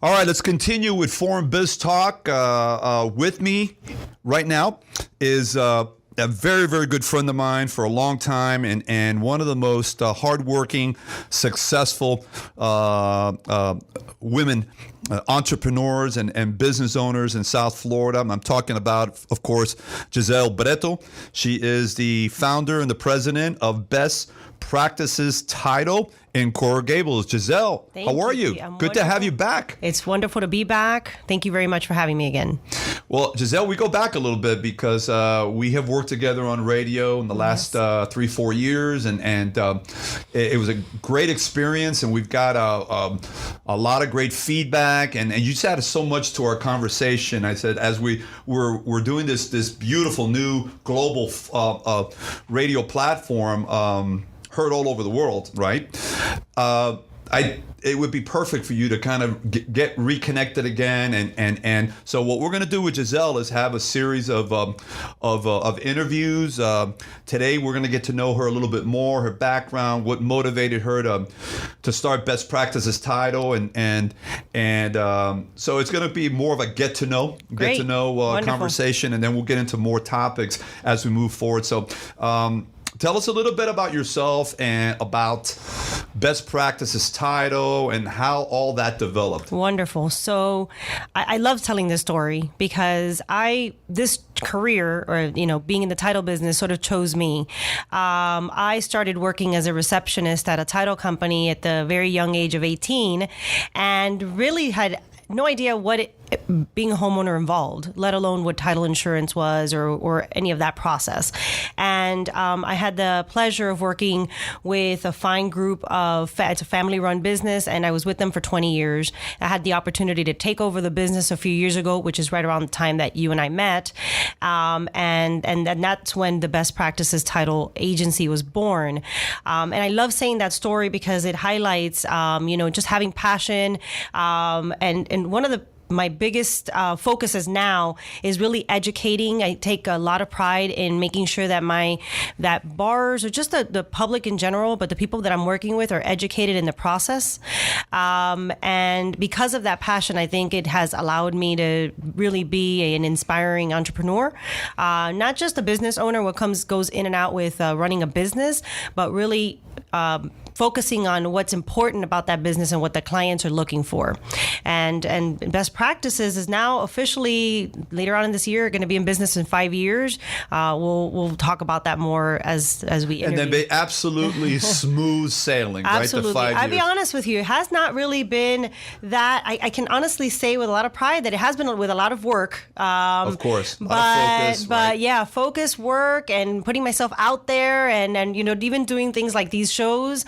All right, let's continue with Foreign Biz Talk. With me right now is a very, very good friend of mine for a long time, and one of the most hardworking, successful women entrepreneurs and business owners in South Florida. I'm talking about, of course, Giselle Breto. She is the founder and the president of Best Practices Title in Coral Gables. Giselle, how are you? Good to have you back. It's wonderful to be back. Thank you very much for having me again. Well, Giselle, we go back a little bit because we have worked together on radio in the last 3-4 years, and it was a great experience, and we've got a lot of great feedback, and you just added so much to our conversation. I said, as we're doing this beautiful new global radio platform, heard all over the world, right? It would be perfect for you to kind of get reconnected again, and so what we're going to do with Giselle is have a series of interviews. Today we're going to get to know her a little bit more, her background, what motivated her to start Best Practices Title, and so it's going to be more of a get to know conversation, and then we'll get into more topics as we move forward. So. Tell us a little bit about yourself and about Best Practices Title and how all that developed. Wonderful. So I love telling this story because this career, or being in the title business, sort of chose me. I started working as a receptionist at a title company at the very young age of 18, and really had no idea what being a homeowner involved, let alone what title insurance was or any of that process. And I had the pleasure of working with a fine group it's a family-run business, and I was with them for 20 years. I had the opportunity to take over the business a few years ago, which is right around the time that you and I met. And that's when the Best Practices Title Agency was born. And I love saying that story because it highlights, just having passion. And one of my biggest focuses now is really educating. I take a lot of pride in making sure that bars, or just the public in general, but the people that I'm working with, are educated in the process. And because of that passion, I think it has allowed me to really be an inspiring entrepreneur, not just a business owner what goes in and out with running a business, but really focusing on what's important about that business and what the clients are looking for. And Best Practices is now officially, later on in this year, going to be in business in 5 years. We'll talk about that more as we interview. And then be absolutely smooth sailing, absolutely. Right? The 5 years. I'll be honest with you, it has not really been that. I can honestly say with a lot of pride that it has been with a lot of work. Of course. A lot of focus, but yeah, focus, work, and putting myself out there, and even doing things like these shows.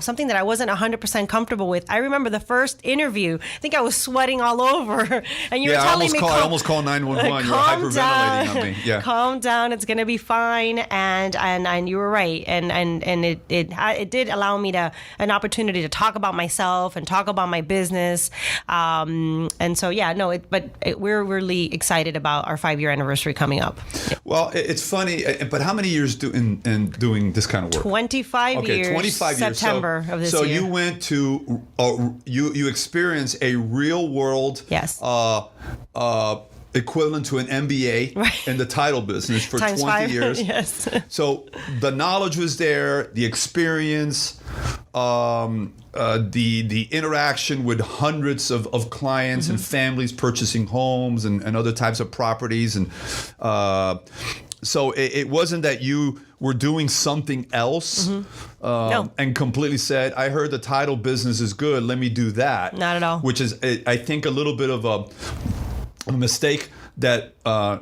Something that I wasn't 100% comfortable with. I remember the first interview. I think I was sweating all over, and you were telling me, I almost called 911. You were hyperventilating on me. Yeah. Calm down. It's gonna be fine. And you were right. And it did allow me an opportunity to talk about myself and talk about my business. And so we're really excited about our 5-year anniversary coming up. Well, it's funny, but how many years doing this kind of work? 25 years. 25 years. September of this year. So year. you went to you experienced a real world equivalent to an MBA in the title business for Times 20 5. years. Yes. So the knowledge was there, the experience, the interaction with hundreds of clients and families purchasing homes and other types of properties, and so it wasn't that you were doing something else No. and completely said, I heard the title business is good, let me do that. Not at all. Which is, I think, a little bit of a mistake that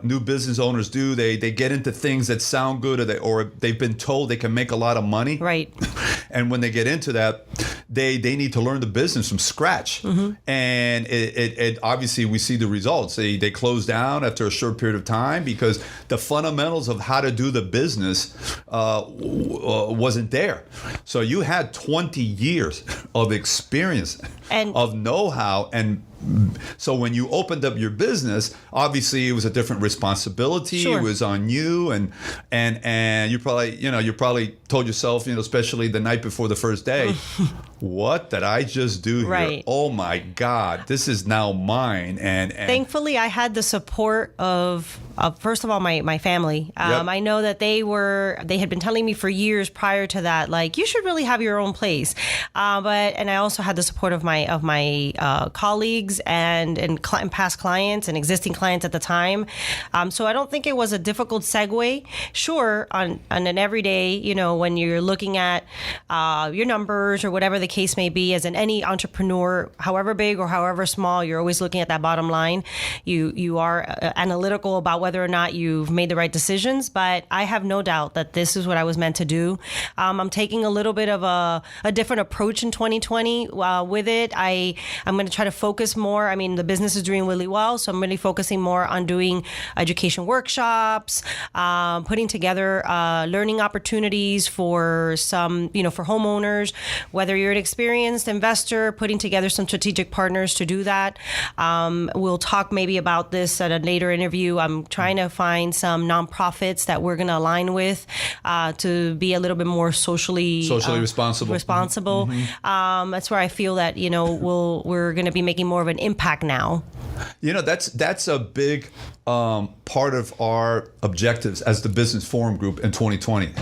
new business owners do. They get into things that sound good, or they've been told they can make a lot of money. Right. And when they get into that, they need to learn the business from scratch. And it obviously we see the results. They close down after a short period of time because the fundamentals of how to do the business wasn't there. So you had 20 years of experience, and of know-how, and So when you opened up your business, obviously it was a different responsibility. Sure. It was on you, and you probably told yourself, especially the night before the first day, what did I just do here? Right. Oh my God, this is now mine. And thankfully, I had the support of first of all my family. Yep. I know that they had been telling me for years prior to that, like, you should really have your own place. And I also had the support of my colleagues and past clients and existing clients at the time. So I don't think it was a difficult segue. Sure, on an everyday, when you're looking at your numbers or whatever the case may be, as in any entrepreneur, however big or however small, you're always looking at that bottom line. You are analytical about whether or not you've made the right decisions, but I have no doubt that this is what I was meant to do. I'm taking a little bit of a different approach in 2020 with it. I'm going to try to focus more. I mean, the business is doing really well, so I'm really focusing more on doing education workshops, putting together learning opportunities for some, for homeowners, whether you're an experienced investor, putting together some strategic partners to do that. We'll talk maybe about this at a later interview. I'm trying to find some nonprofits that we're going to align with to be a little bit more socially responsible. Mm-hmm. That's where I feel that we're going to be making more of an impact now. That's a big part of our objectives as the Business Forum Group in 2020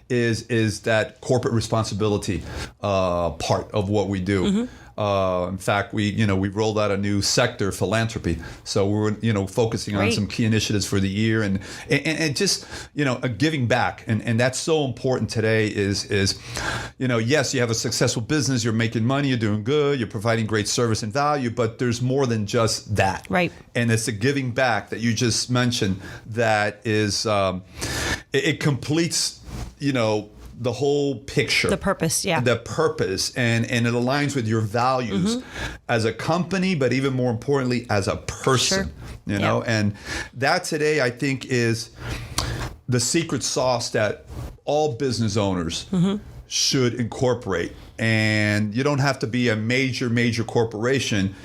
is that corporate responsibility part of what we do. Mm-hmm. In fact, we rolled out a new sector, philanthropy. So we're focusing on some key initiatives for the year and just giving back, and that's so important today. Is yes, you have a successful business, you're making money, you're doing good, you're providing great service and value, but there's more than just that. Right. And it's the giving back that you just mentioned that is it completes the whole picture. The purpose, yeah. The purpose, and it aligns with your values as a company, but even more importantly, as a person. Sure. And that today, I think, is the secret sauce that all business owners should incorporate. And you don't have to be a major corporation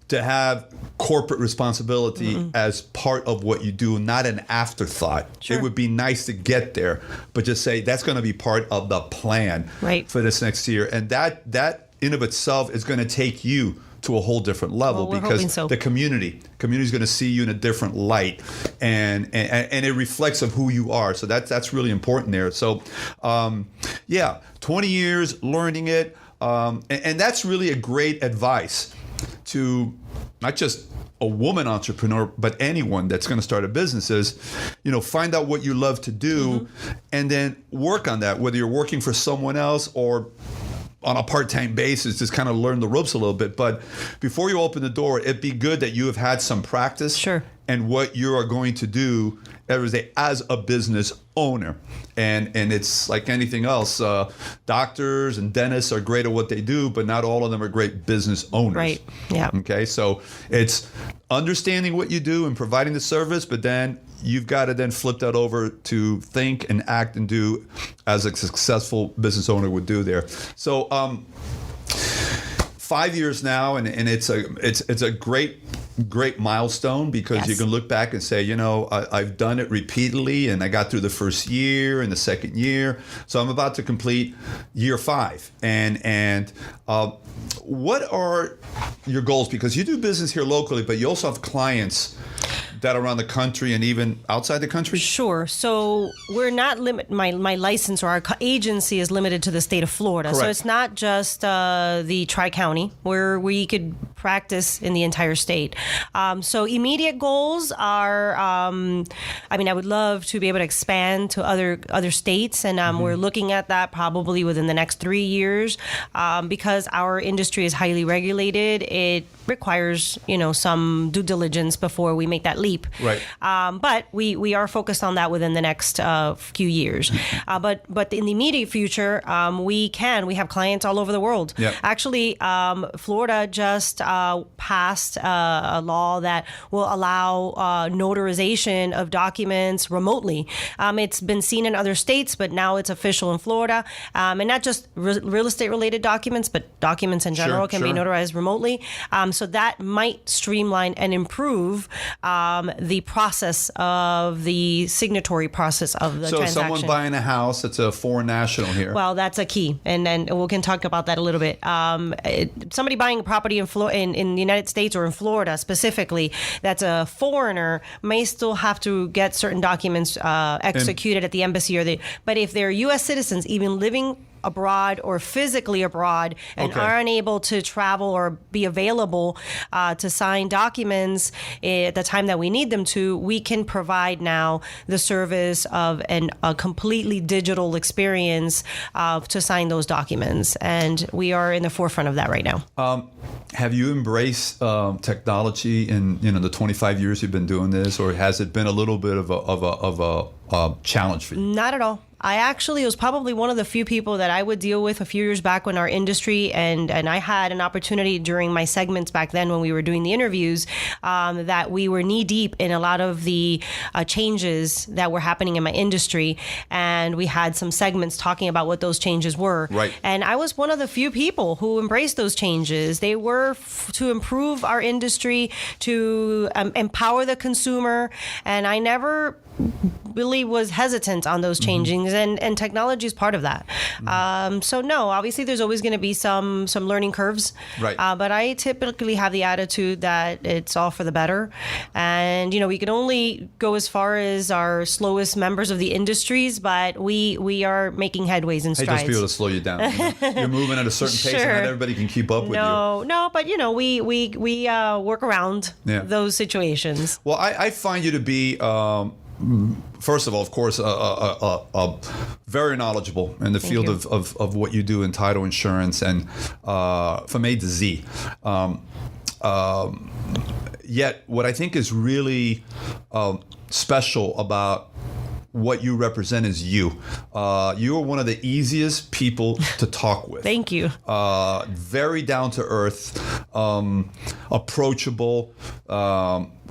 to have corporate responsibility as part of what you do, not an afterthought. Sure. It would be nice to get there, but just say that's going to be part of the plan for this next year. And that in of itself is going to take you to a whole different level, because the community is going to see you in a different light, and it reflects of who you are. So that's really important there. So 20 years learning it, and that's really a great advice to not just a woman entrepreneur, but anyone that's going to start a business is, find out what you love to do and then work on that, whether you're working for someone else or on a part-time basis, just kind of learn the ropes a little bit. But before you open the door, it'd be good that you have had some practice. Sure. And what you are going to do every day as a business owner. And it's like anything else. Doctors and dentists are great at what they do, but not all of them are great business owners. Right. Yeah. Okay. So it's understanding what you do and providing the service, but then you've got to then flip that over to think and act and do as a successful business owner would do there. So 5 years now, and it's a great milestone, because you can look back and say, I've done it repeatedly, and I got through the first year and the second year. So I'm about to complete year 5. And what are your goals? Because you do business here locally, but you also have clients that around the country and even outside the country? Sure. So we're not my license or our agency is limited to the state of Florida. Correct. So it's not just the Tri-County, where we could practice in the entire state. So immediate goals are, I would love to be able to expand to other states, and we're looking at that probably within the next 3 years, because our industry is highly regulated. It requires, some due diligence before we make that leap. Right. But we are focused on that within the next few years. But in the immediate future, we have clients all over the world. Yep. Actually, Florida just passed a law that will allow notarization of documents remotely. It's been seen in other states, but now it's official in Florida. And not just real estate related documents, but documents in general can be notarized remotely. So that might streamline and improve the process of the signatory process of the So transaction. someone buying a house that's a foreign national here. Well, that's a key, and then we can talk about that a little bit. Somebody buying a property in the United States or in Florida specifically, that's a foreigner, may still have to get certain documents executed at the embassy, but if they're U.S. citizens, even living abroad or physically abroad and are unable to travel or be available to sign documents at the time that we need them to, we can provide now the service of a completely digital experience to sign those documents. And we are in the forefront of that right now. Have you embraced technology in the 25 years you've been doing this, or has it been a little bit of a challenge for you? Not at all. I actually was probably one of the few people that I would deal with a few years back when our industry, and I had an opportunity during my segments back then when we were doing the interviews, that we were knee deep in a lot of the changes that were happening in my industry. And we had some segments talking about what those changes were. Right. And I was one of the few people who embraced those changes. They were to improve our industry, to empower the consumer. And I never really was hesitant on those changings, and technology is part of that. So no, obviously there's always going to be some learning curves, right? But I typically have the attitude that it's all for the better, and we can only go as far as our slowest members of the industries, but we are making headways and strides. Hey, just be able to slow you down. You're moving at a certain pace, and not everybody can keep up with you. No, but we work around those situations. Well, I find you to be. First of all, of course, very knowledgeable in the field of what you do in title insurance and from A to Z. Yet, what I think is really special about what you represent is you. You are one of the easiest people to talk with. Thank you. Very down to earth, approachable,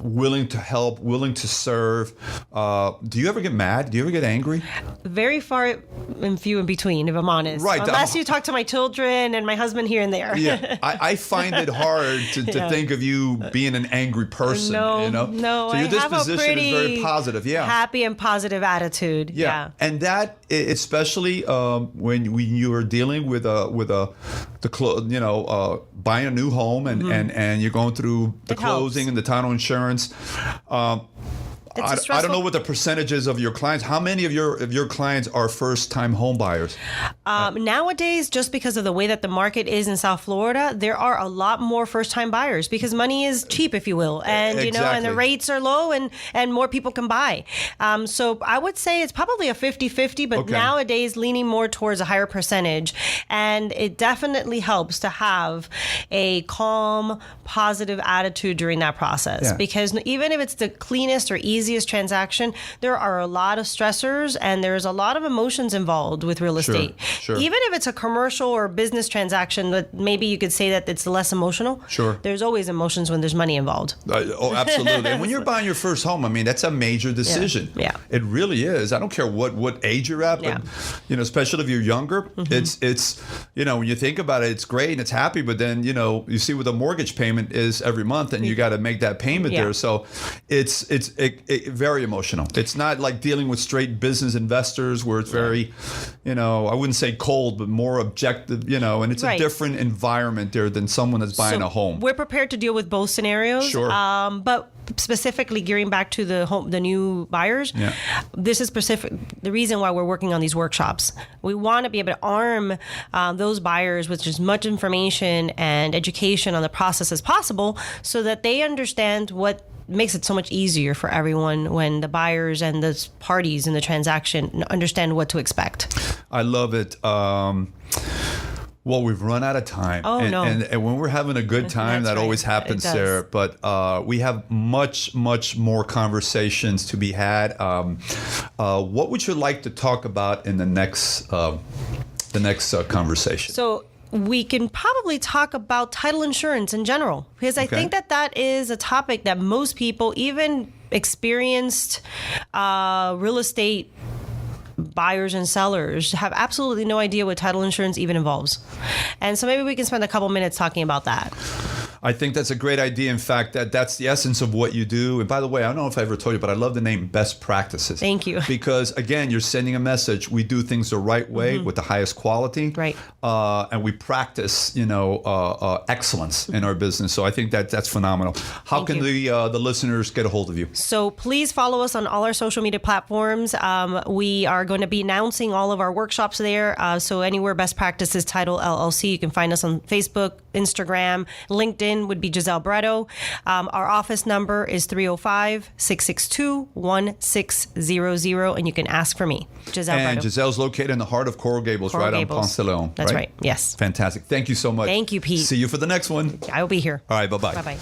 willing to help, willing to serve. Do you ever get mad? Do you ever get angry? Very far and few in between, if I'm honest. Right. Unless you talk to my children and my husband here and there. Yeah. I find it hard to think of you being an angry person. No. So your disposition is very positive. Yeah. Happy and positive attitude. Yeah. And that, especially when you are dealing with buying a new home and you're going through the closing and the title insurance. I don't know what the percentages of your clients. How many of your clients are first-time home buyers? Nowadays, just because of the way that the market is in South Florida, there are a lot more first-time buyers because money is cheap, if you will, and and the rates are low, and more people can buy. So I would say it's probably a 50-50, but nowadays leaning more towards a higher percentage, and it definitely helps to have a calm, positive attitude during that process because even if it's the cleanest or easiest transaction, there are a lot of stressors and there's a lot of emotions involved with real estate. Sure. Even if it's a commercial or business transaction, but maybe you could say that it's less emotional. Sure. There's always emotions when there's money involved. Absolutely. And when you're buying your first home, I mean, that's a major decision. Yeah. It really is. I don't care what age you're at, but especially if you're younger, it's when you think about it, it's great and it's happy, but then you see what the mortgage payment is every month, and you got to make that payment there. So it's very emotional. It's not like dealing with straight business investors where it's very, I wouldn't say cold, but more objective, and it's a different environment there than someone that's buying a home. We're prepared to deal with both scenarios. Sure. But specifically gearing back to the new buyers, this is specific. The reason why we're working on these workshops, we want to be able to arm those buyers with as much information and education on the process as possible so that they understand what makes it so much easier for everyone when the buyers and the parties in the transaction understand what to expect. I love it. Well, we've run out of time. And when we're having a good time, that always happens, Sarah. But we have much, much more conversations to be had. What would you like to talk about in the next conversation? So we can probably talk about title insurance in general, because I think that is a topic that most people, even experienced real estate buyers and sellers, have absolutely no idea what title insurance even involves. And so maybe we can spend a couple minutes talking about that. I think that's a great idea. In fact, that's the essence of what you do. And by the way, I don't know if I ever told you, but I love the name Best Practices. Thank you. Because again, you're sending a message. We do things the right way with the highest quality. Right. And we practice, excellence in our business. So I think that's phenomenal. How can the listeners get a hold of you? So please follow us on all our social media platforms. We are going to be announcing all of our workshops there. So anywhere Best Practices Title LLC, you can find us on Facebook, Instagram, LinkedIn would be Giselle Bretto. Our office number is 305-662-1600, and you can ask for me, Giselle Bretto. And Giselle's located in the heart of Coral Gables, Coral right Gables. on Ponce de Leon. That's right. Yes. Fantastic. Thank you so much. Thank you, Pete. See you for the next one. I will be here. All right. Bye-bye. Bye-bye.